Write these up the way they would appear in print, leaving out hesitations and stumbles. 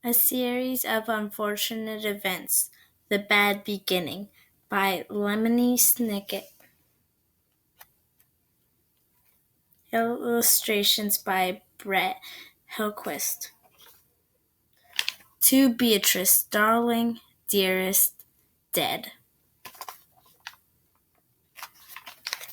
A series of unfortunate events. The Bad Beginning by Lemony Snicket. Illustrations by Brett Hillquist. To Beatrice, darling, dearest, dead.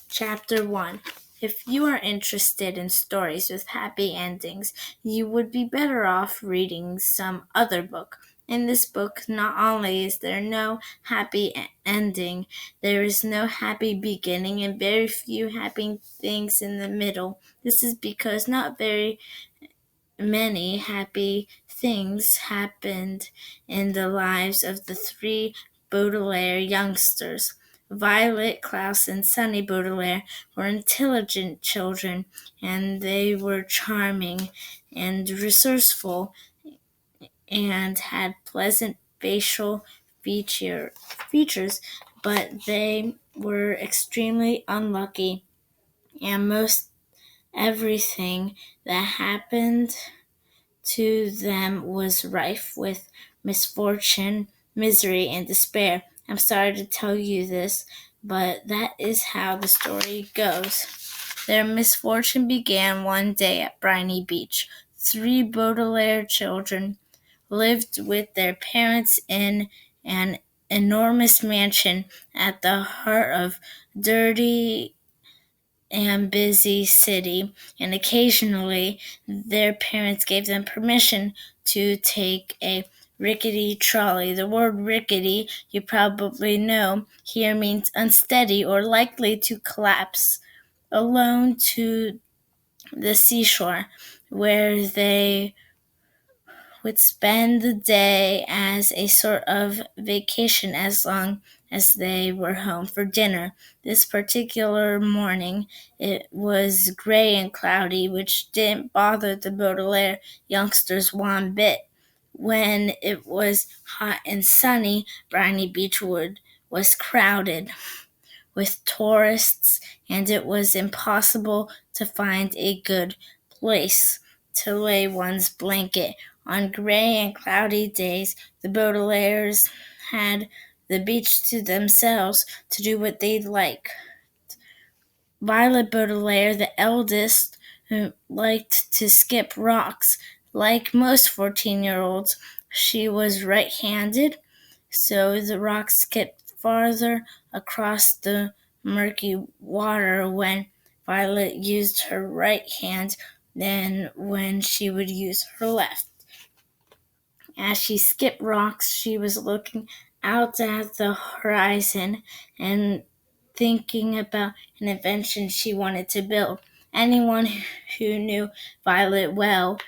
Chapter 1. If you are interested in stories with happy endings, you would be better off reading some other book. In this book, not only is there no happy ending, there is no happy beginning and very few happy things in the middle. This is because not very many happy things happened in the lives of the three Baudelaire youngsters. Violet, Klaus, and Sunny Baudelaire were intelligent children, and they were charming and resourceful and had pleasant facial features, but they were extremely unlucky, and most everything that happened to them was rife with misfortune, misery, and despair. I'm sorry to tell you this, but that is how the story goes. Their misfortune began one day at Briny Beach. Three Baudelaire children lived with their parents in an enormous mansion at the heart of dirty and busy city, and occasionally their parents gave them permission to take a rickety trolley. The word rickety, you probably know, here means unsteady or likely to collapse, alone to the seashore, where they would spend the day as a sort of vacation as long as they were home for dinner. This particular morning it was gray and cloudy, which didn't bother the Baudelaire youngsters one bit. When it was hot and sunny, Briny Beechwood was crowded with tourists, and it was impossible to find a good place to lay one's blanket. On gray and cloudy days, the Baudelaires had the beach to themselves to do what they liked. Violet Baudelaire, the eldest, who liked to skip rocks. Like most 14-year-olds, she was right-handed, so the rocks skipped farther across the murky water when Violet used her right hand than when she would use her left. As she skipped rocks, she was looking out at the horizon and thinking about an invention she wanted to build. Anyone who knew Violet well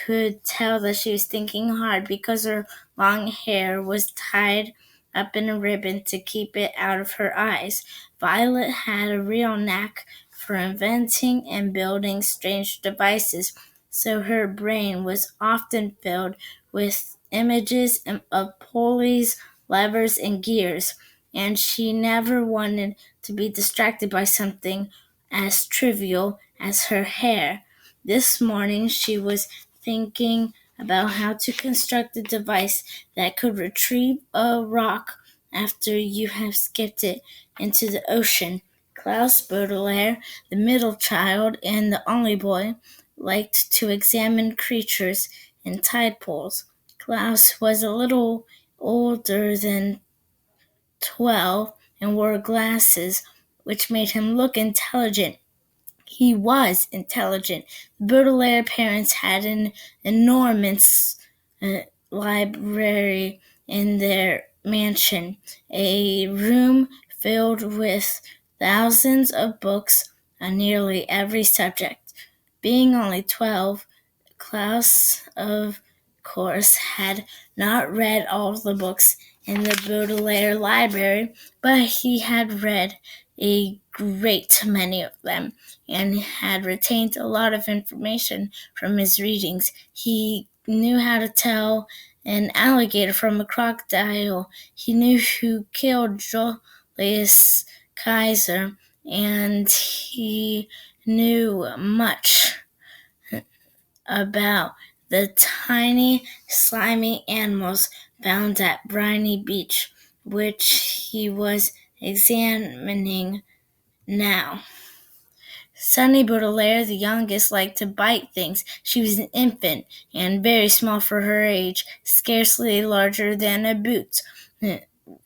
could tell that she was thinking hard because her long hair was tied up in a ribbon to keep it out of her eyes. Violet had a real knack for inventing and building strange devices, so her brain was often filled with images of pulleys, levers, and gears, and she never wanted to be distracted by something as trivial as her hair. This morning she was thinking about how to construct a device that could retrieve a rock after you have skipped it into the ocean. Klaus Baudelaire, the middle child and the only boy, liked to examine creatures in tide pools. Klaus was a little older than 12 and wore glasses, which made him look intelligent. He was intelligent. The Baudelaire parents had an enormous library in their mansion, a room filled with thousands of books on nearly every subject. Being only 12, Klaus, of course, had not read all the books in the Baudelaire library, but he had read a great many of them and had retained a lot of information from his readings. He knew how to tell an alligator from a crocodile. He knew who killed Julius Caesar, and he knew much about the tiny, slimy animals found at Briny Beach, which he was examining now. Sunny Baudelaire, the youngest, liked to bite things. She was an infant and very small for her age, scarcely larger than a boot.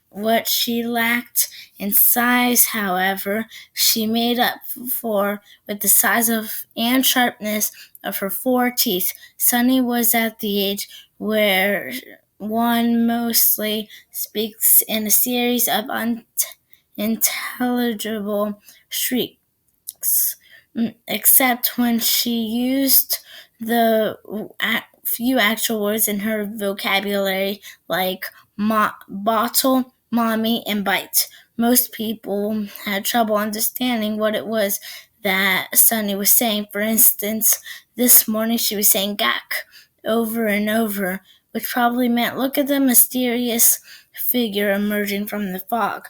What she lacked in size, however, she made up for with the size of and sharpness of her 4 teeth. Sunny was at the age where one mostly speaks in a series of unintelligible shrieks, except when she used the few actual words in her vocabulary like bottle, mommy, and bite. Most people had trouble understanding what it was that Sunny was saying. For instance, this morning she was saying gack over and over, which probably meant look at the mysterious figure emerging from the fog.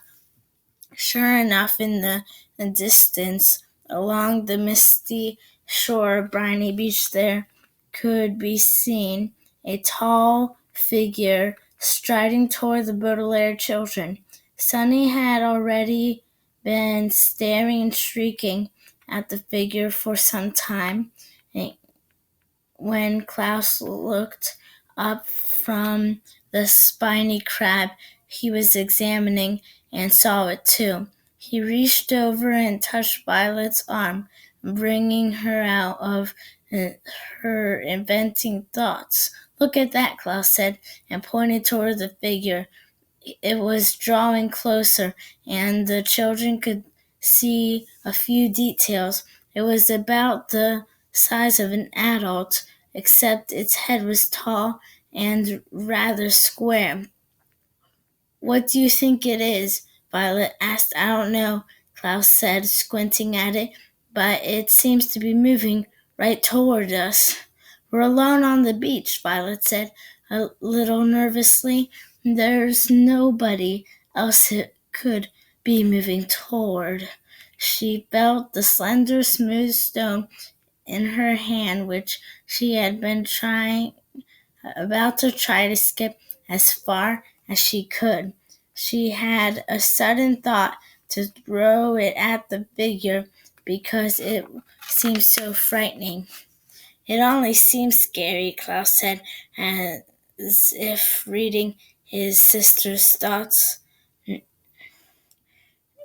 Sure enough, in the distance, along the misty shore of Briny Beach, there could be seen a tall figure striding toward the Baudelaire children. Sunny had already been staring and shrieking at the figure for some time when Klaus looked up from the spiny crab he was examining and saw it too. He reached over and touched Violet's arm, bringing her out of her inventing thoughts. Look at that, Klaus said, and pointed toward the figure. It was drawing closer, and the children could see a few details. It was about the size of an adult, except its head was tall and rather square. What do you think it is? Violet asked. I don't know, Klaus said, squinting at it, but it seems to be moving right toward us. We're alone on the beach, Violet said, a little nervously. There's nobody else it could be moving toward. She felt the slender, smooth stone in her hand, which she had been about to try to skip as far as she could. She had a sudden thought to throw it at the figure because it seemed so frightening. It only seems scary, Klaus said, as if reading his sister's thoughts.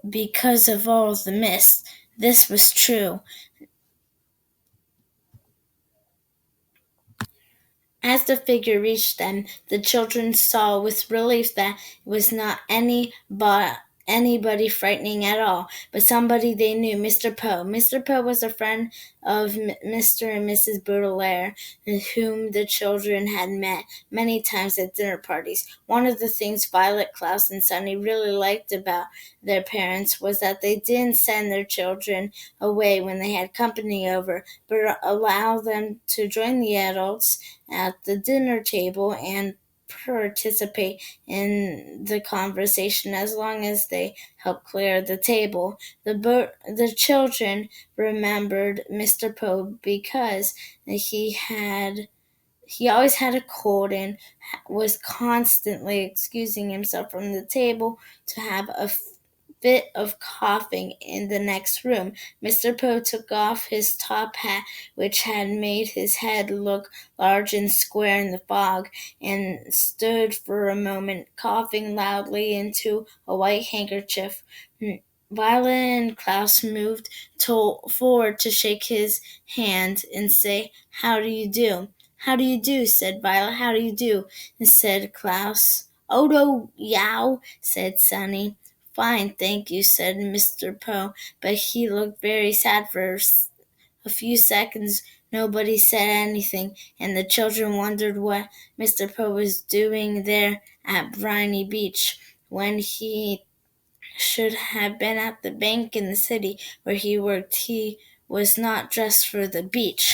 Because of all the mist, this was true. As the figure reached them, the children saw with relief that it was not anybody frightening at all, but somebody they knew, Mr. Poe. Mr. Poe was a friend of Mr. and Mrs. Baudelaire, whom the children had met many times at dinner parties. One of the things Violet, Klaus, and Sunny really liked about their parents was that they didn't send their children away when they had company over, but allow them to join the adults at the dinner table and participate in the conversation as long as they helped clear the table. The children remembered Mr. Poe because he always had a cold and was constantly excusing himself from the table to have a fit of coughing in the next room. Mr. Poe took off his top hat, which had made his head look large and square in the fog, and stood for a moment coughing loudly into a white handkerchief. Violet and Klaus moved forward to shake his hand and say, "How do you do?" "How do you do?" said Violet. "How do you do?" said Klaus. "Odo yow," said Sunny. "Fine, thank you," said Mr. Poe, but he looked very sad for a few seconds. Nobody said anything, and the children wondered what Mr. Poe was doing there at Briny Beach when he should have been at the bank in the city where he worked. He was not dressed for the beach.